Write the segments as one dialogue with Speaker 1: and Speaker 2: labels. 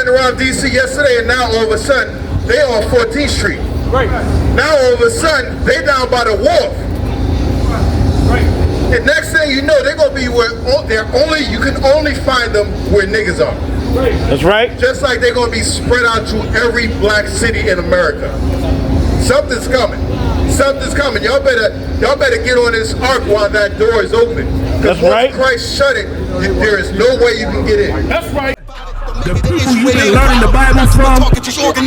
Speaker 1: riding around DC yesterday, and now all of a sudden, they on 14th Street.
Speaker 2: Right.
Speaker 1: Now all of a sudden, they down by the wharf.
Speaker 2: Right.
Speaker 1: And next thing you know, they're gonna be where you can only find them where niggas are.
Speaker 2: Right.
Speaker 3: That's right.
Speaker 1: Just like they're gonna be spread out to every black city in America. Something's coming. Something's coming. Y'all better get on this ark while that door is open.
Speaker 3: That's right.
Speaker 1: Once Christ shut it, there is no way you can get in.
Speaker 2: That's right.
Speaker 3: The people you've been learning the Bible from,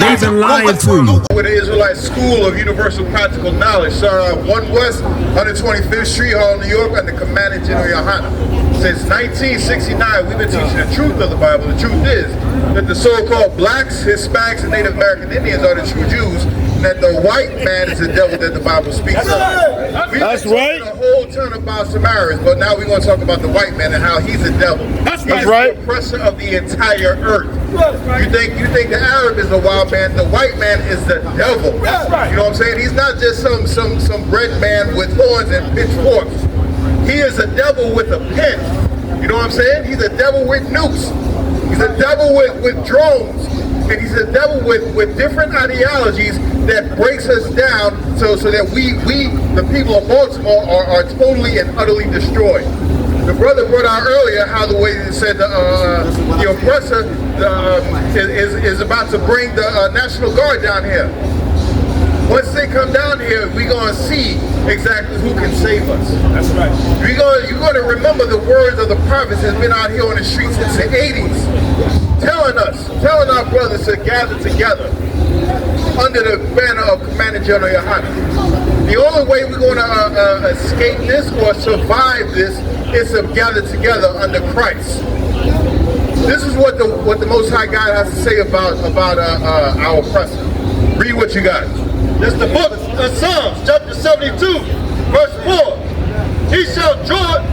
Speaker 3: they've been lying to you.
Speaker 1: With the Israelite School of Universal Practical Knowledge, 1 West, 125th Street, Hall, New York, under Commander General Yohana. Since 1969, we've been teaching the truth of the Bible. The truth is that the so-called blacks, Hispanics, and Native American Indians are the true Jews, and that the white man is the devil that the Bible speaks of.
Speaker 3: That's right.
Speaker 1: A whole ton about Samaritans, but now we're going to talk about the white man and how he's a devil.
Speaker 3: That's
Speaker 1: He's
Speaker 3: right.
Speaker 1: the oppressor of the entire earth. You think the Arab is a wild man? The white man is the devil. You know what I'm saying? He's not just some red man with horns and pitchforks. He is a devil with a pen. You know what I'm saying? He's a devil with nukes. He's a devil with drones. And he's a devil with different ideologies that breaks us down so that we the people of Baltimore, are totally and utterly destroyed. The brother brought out earlier how the way he said the oppressor is about to bring the National Guard down here. Once they come down here, we're going to see exactly who can save us.
Speaker 2: That's right.
Speaker 1: You're going to remember the words of the prophets that's been out here on the streets since the 80s, telling our brothers to gather together under the banner of Commander General Yohana. The only way we're going to escape this or survive this is to gather together under Christ. This is what the Most High God has to say about our oppressor. Read what you got.
Speaker 4: This is the book of Psalms, chapter 72, verse 4. He shall judge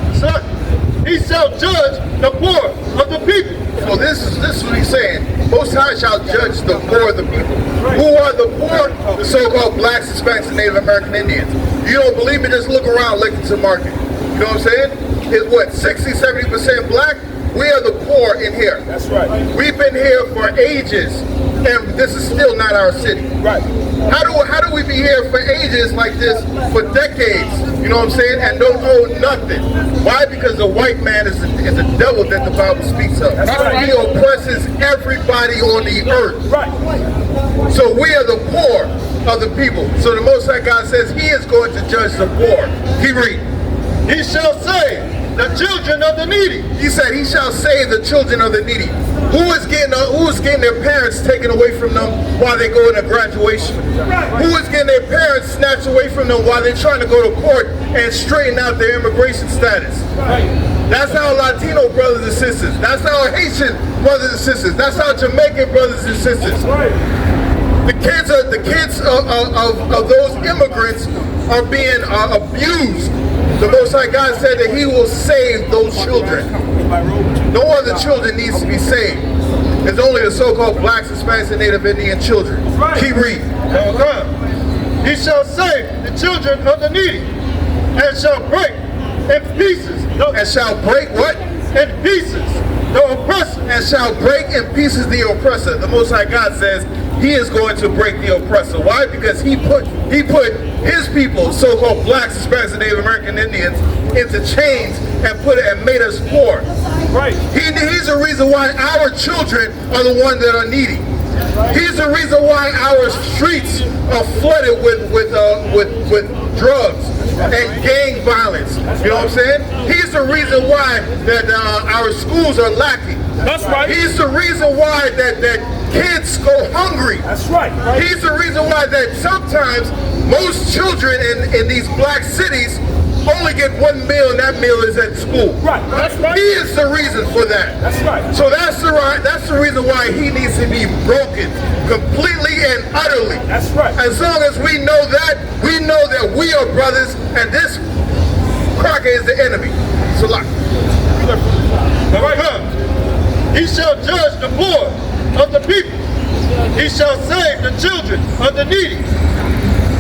Speaker 4: the poor of the people.
Speaker 1: So this is what he's saying. Most High shall judge the poor of the people. Who are the poor? The so-called blacks, Hispanics, and Native American Indians. You don't believe me? Just look around Lexington Market. You know what I'm saying? It's what, 60-70% black? We are the poor in here.
Speaker 2: That's right.
Speaker 1: We've been here for ages, and this is still not our city.
Speaker 2: Right.
Speaker 1: How do we be here for ages like this for decades? You know what I'm saying? And don't own nothing. Why? Because the white man is the devil that the Bible speaks of.
Speaker 2: That's right.
Speaker 1: He oppresses everybody on the earth.
Speaker 2: Right.
Speaker 1: So we are the poor of the people. So the Most High God says He is going to judge the poor. He read.
Speaker 4: He shall save the children of the needy.
Speaker 1: He said He shall save the children of the needy. Who is getting their parents taken away from them while they go into graduation? Who is getting their parents snatched away from them while they're trying to go to court and straighten out their immigration status? That's our Latino brothers and sisters. That's our Haitian brothers and sisters. That's our Jamaican brothers and sisters. The kids of those immigrants are being abused. The Most High God said that He will save those children. No other children needs to be saved. It's only the so-called blacks, Hispanics, and Native Indian children. Keep reading.
Speaker 4: He shall save the children of the needy, and shall break in pieces.
Speaker 1: And shall break what?
Speaker 4: In pieces the oppressor.
Speaker 1: And shall break in pieces the oppressor. The Most High God says He is going to break the oppressor. Why? Because He put His people, so-called blacks, Hispanics, and Native American Indians, into chains and made us poor.
Speaker 2: Right.
Speaker 1: He's the reason why our children are the ones that are needy. He's the reason why our streets are flooded with drugs and gang violence. You know what I'm saying? He's the reason why that our schools are lacking.
Speaker 2: That's right.
Speaker 1: He's the reason why that kids go hungry.
Speaker 2: That's right.
Speaker 1: He's the reason why that sometimes most children in these black cities only get one meal, and that meal is at school.
Speaker 2: Right. That's right.
Speaker 1: He is the reason for that.
Speaker 2: That's right.
Speaker 1: So that's the reason why he needs to be broken completely and utterly.
Speaker 2: That's right.
Speaker 1: As long as we know that we are brothers, and this cracker is the enemy. So like,
Speaker 4: All right. He shall judge the poor of the people. He shall save the children of the needy,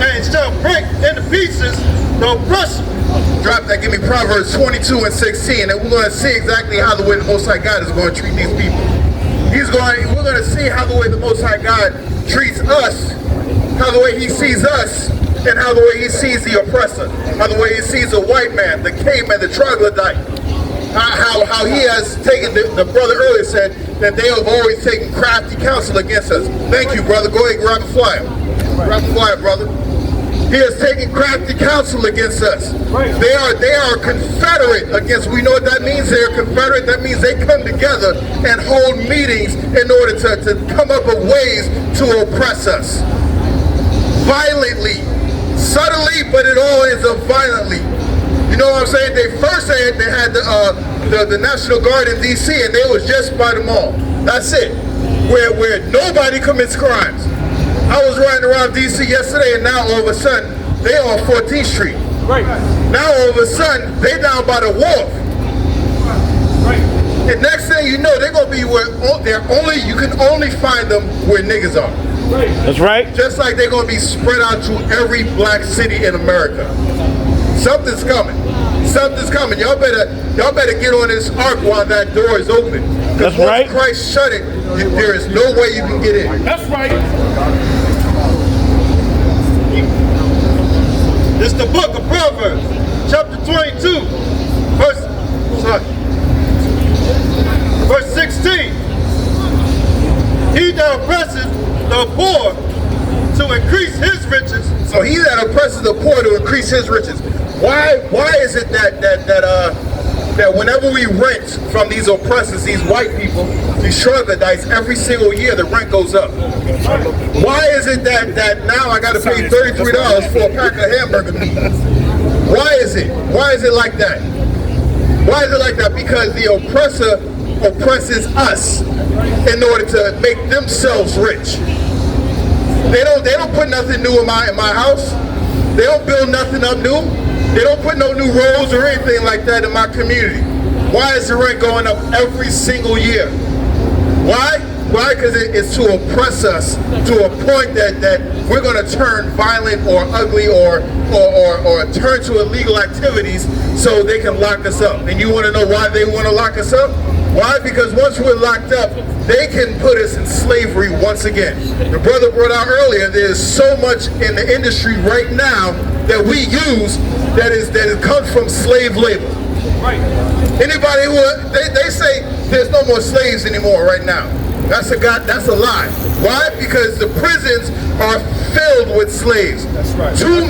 Speaker 4: and shall break into pieces the oppressor.
Speaker 1: Drop that, give me Proverbs 22 and 16, and we're going to see exactly how the way the Most High God is going to treat these people. We're going to to see how the way the Most High God treats us, how the way he sees us, and how the way he sees the oppressor, how the way he sees the white man, the caveman, the troglodyte, how he has taken, the brother earlier said that they have always taken crafty counsel against us. Thank you, brother. Go ahead and grab the flyer. Grab the flyer, brother. He has taken crafty counsel against us. They are confederate against, we know what that means. They are confederate. That means they come together and hold meetings in order to come up with ways to oppress us. Violently. Subtly, but it all ends up violently. You know what I'm saying? They first said they had the National Guard in D.C. and they was just by the mall. That's it. Where nobody commits crimes. I was riding around D.C. yesterday and now all of a sudden they on 14th Street.
Speaker 2: Right.
Speaker 1: Now all of a sudden they down by the wharf.
Speaker 2: Right.
Speaker 1: And next thing you know, they're gonna be where you can only find them where niggas are.
Speaker 2: Right.
Speaker 3: That's right.
Speaker 1: Just like they're gonna be spread out to every black city in America. Something's coming. Something's coming. Y'all better get on this ark while that door is open.
Speaker 3: That's
Speaker 1: Because
Speaker 3: right.
Speaker 1: once Christ shut it, there is no way you can get in.
Speaker 2: That's right.
Speaker 4: This is the book of Proverbs, chapter 22, verse 16. He that oppresses the poor to increase his riches.
Speaker 1: So he that oppresses the poor to increase his riches. Why is it that whenever we rent from these oppressors, these white people, these troglodytes, every single year the rent goes up? Why is it that now I got to pay $33 for a pack of hamburger meat? Why is it? Why is it like that? Why is it like that? Because the oppressor oppresses us in order to make themselves rich. They don't put nothing new in my house. They don't build nothing up new. They don't put no new roads or anything like that in my community. Why is the rent going up every single year? Why? Why? Because it's to oppress us to a point that we're going to turn violent or ugly or turn to illegal activities so they can lock us up. And you want to know why they want to lock us up? Why? Because once we're locked up, they can put us in slavery once again. The brother brought out earlier, there's so much in the industry right now that we use that comes from slave labor.
Speaker 2: Right.
Speaker 1: Anybody who they say there's no more slaves anymore right now. That's a lie. Why? Because the prisons are filled with slaves.
Speaker 2: That's right.
Speaker 1: 2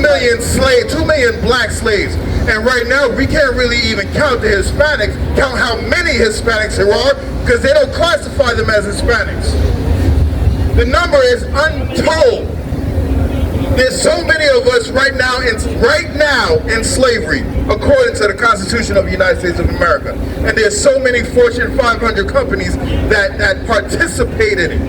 Speaker 1: million black slaves. And right now we can't really even count the Hispanics, count how many Hispanics there are, because they don't classify them as Hispanics. The number is untold. There's so many of us right now in slavery, according to the Constitution of the United States of America. And there's so many Fortune 500 companies that participate in it.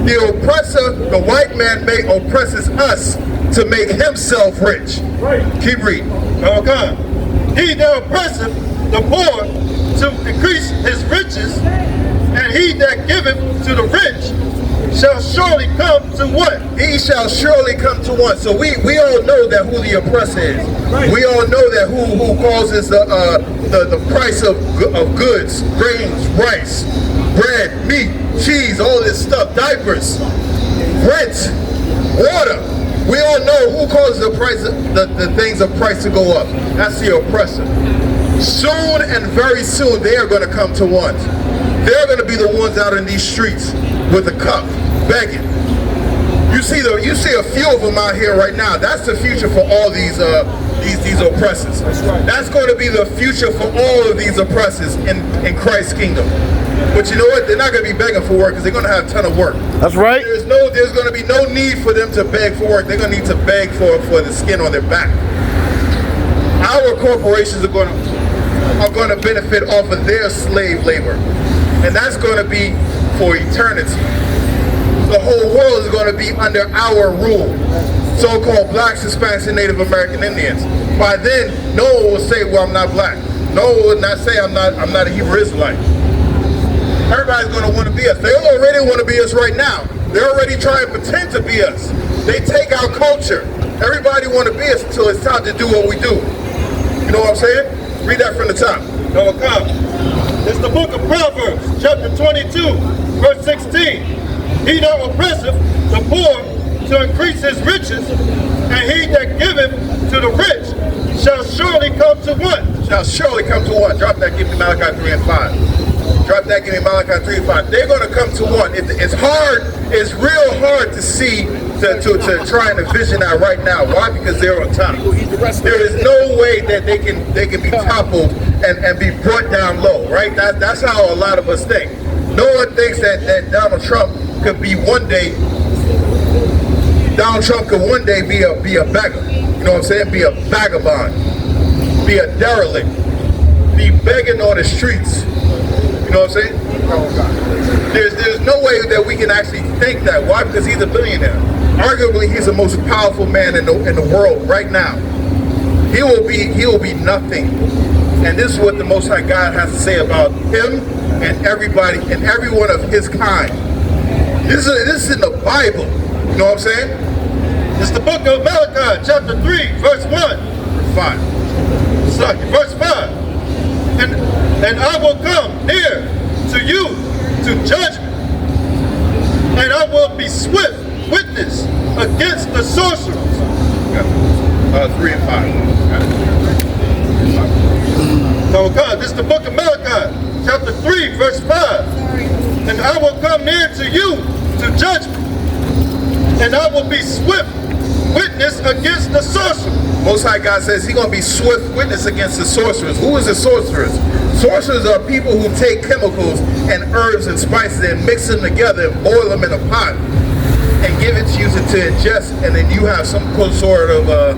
Speaker 1: The oppressor, the white man, oppresses us to make himself rich.
Speaker 2: Right.
Speaker 1: Keep reading.
Speaker 4: Okay. He that oppresseth the poor to increase his riches, and he that giveth to the rich shall surely come to what?
Speaker 1: He shall surely come to one. So we all know that who the oppressor is.
Speaker 2: Right.
Speaker 1: We all know that who causes the price of goods, grains, rice, bread, meat, cheese, all this stuff, diapers, rent, water. We all know who causes the price, the things of price to go up. That's the oppressor. Soon and very soon they are going to come to one. They're going to be the ones out in these streets with a cup, begging. You see a few of them out here right now. That's the future for all these oppressors.
Speaker 2: That's right.
Speaker 1: That's going to be the future for all of these oppressors in Christ's kingdom. But you know what? They're not going to be begging for work because they're going to have a ton of work.
Speaker 3: That's right.
Speaker 1: There's going to be no need for them to beg for work. They're going to need to beg for the skin on their back. Our corporations are going to benefit off of their slave labor. And that's going to be for eternity. The whole world is going to be under our rule. So-called blacks, Hispanics, and Native American Indians. By then, no one will say, well, I'm not black. No one will not say I'm not a Hebrew Israelite. Everybody's going to want to be us. They already want to be us right now. They're already trying to pretend to be us. They take our culture. Everybody want to be us until it's time to do what we do. You know what I'm saying? Read that from the top.
Speaker 4: Okay. It's the book of Proverbs, chapter 22, verse 16. He that oppresseth the poor to increase his riches, and he that giveth to the rich shall surely come to want.
Speaker 1: Shall surely come to want. Drop that, give me Malachi 3 and 5. Drop that, give me Malachi 3 and 5. They're going to come to want. It's hard, it's real hard to see, to try and envision that right now. Why? Because they're on top. There is no way that they can be toppled and be brought down low, right? That's how a lot of us think. No one thinks that Donald Trump could be one day, Donald Trump could one day be a beggar. You know what I'm saying? Be a vagabond, be a derelict, be begging on the streets. You know what I'm saying? There's no way that we can actually think that. Why? Because he's a billionaire. Arguably, he's the most powerful man in the world right now. He will be nothing. And this is what the Most High God has to say about him and everybody and everyone of his kind. This is in the Bible. You know what I'm saying?
Speaker 4: It's the book of Malachi, chapter 3, verse 1.
Speaker 1: 5.
Speaker 4: Sorry, verse 5. And I will come near to you to judgment, and I will be swift witness against the sorcerers.
Speaker 1: 3 and 5.
Speaker 4: Oh God, this is the book of Malachi, chapter 3, verse 5. And I will come near to you to judgment, and I will be swift witness against the sorcerers.
Speaker 1: Most High God says he's going to be swift witness against the sorcerers. Who is the sorcerers? Sorcerers are people who take chemicals and herbs and spices and mix them together and boil them in a pot and give it to you to ingest, and then you have some sort of a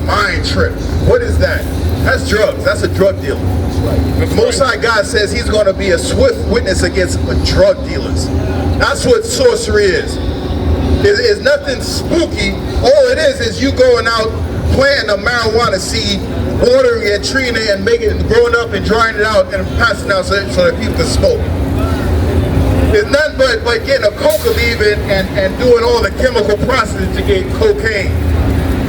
Speaker 1: mind trip. What is that? That's drugs. That's a drug dealer. Most High God says he's going to be a swift witness against drug dealers. That's what sorcery is. It's nothing spooky. All it is you going out planting a marijuana seed, watering it, treating it, and making it, growing up and drying it out and passing it out so that people can smoke. It's nothing but getting a coca leaf and doing all the chemical processes to get cocaine,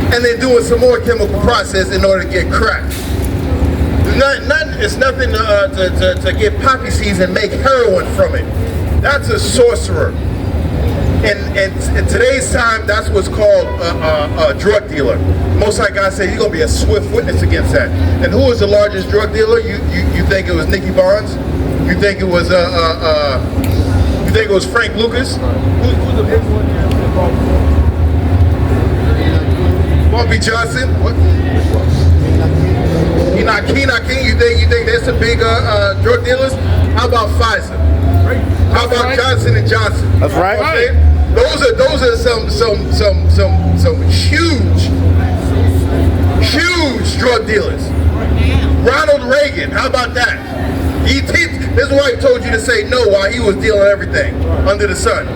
Speaker 1: and then doing some more chemical process in order to get crack. It's nothing to get poppy seeds and make heroin from it. That's a sorcerer. And in today's time, that's what's called a drug dealer. Most High God said he's going to be a swift witness against that. And who was the largest drug dealer? You think it was Nicky Barnes? You think it was you think it was Frank Lucas? Who's the big one? Bobby Johnson? What? Enoch King? You think there's some big drug dealers? How about Pfizer? How about Johnson and Johnson?
Speaker 5: That's right.
Speaker 1: You know those are some huge drug dealers. Ronald Reagan, how about that? His wife told you to say no while he was dealing everything under the sun.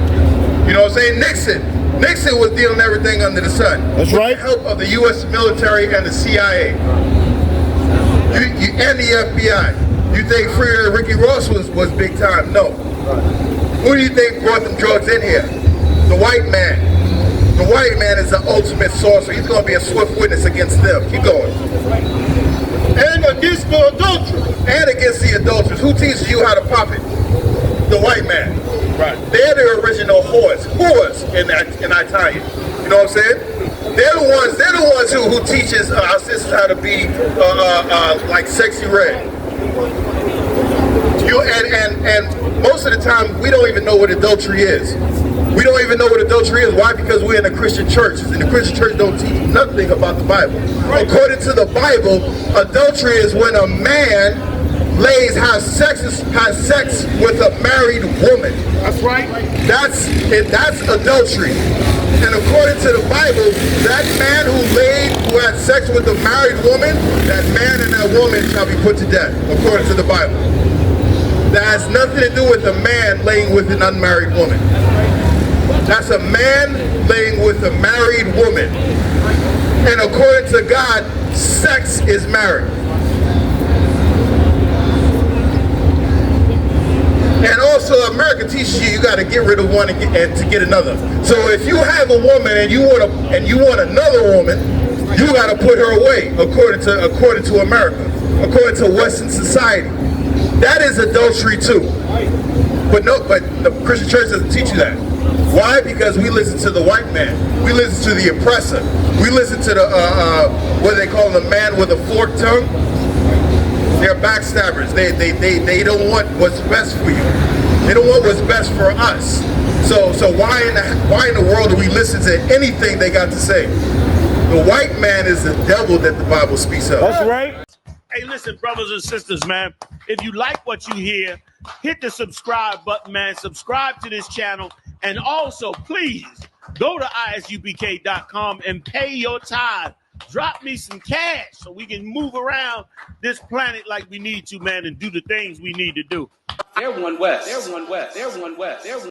Speaker 1: You know what I'm saying? Nixon was dealing everything under the sun.
Speaker 5: That's right.
Speaker 1: With the help of the U.S. military and the CIA. And the FBI. You think Freer Ricky Ross was big time? No. Who do you think brought them drugs in here? The white man. The white man is the ultimate sorcerer. He's going to be a swift witness against them. Keep going.
Speaker 4: And against the adulterers.
Speaker 1: And against the adulterers. Who teaches you how to pop it? The white man.
Speaker 5: Right.
Speaker 1: They're the original whores in Italian. You know what I'm saying? They're the ones who teaches our sisters how to be like sexy red. And most of the time we don't even know what adultery is. We don't even know what adultery is. Why? Because we're in a Christian church, and the Christian church don't teach nothing about the Bible. According to the Bible, adultery is when a man has sex with a married woman.
Speaker 5: That's right.
Speaker 1: That's adultery. And according to the Bible, that man who had sex with a married woman, that man and that woman shall be put to death, according to the Bible. That has nothing to do with a man laying with an unmarried woman. That's a man laying with a married woman. And according to God, sex is marriage. And also, America teaches you got to get rid of one and to get another. So if you have a woman and you want another woman, you got to put her away according to America, according to Western society. That is adultery too. But the Christian church doesn't teach you that. Why? Because we listen to the white man. We listen to the oppressor. We listen to the, what they call the man with a forked tongue. They're backstabbers. They don't want what's best for you. They don't want what's best for us. So why in the world do we listen to anything they got to say? The white man is the devil that the Bible speaks of.
Speaker 2: That's right.
Speaker 5: Hey, listen, brothers and sisters, man. If you like what you hear, hit the subscribe button, man. Subscribe to this channel. And also, please, go to ISUPK.com and pay your tithe. Drop me some cash so we can move around this planet like we need to, man, and do the things we need to do.
Speaker 6: They're one West. They're one West. They're one West. They're one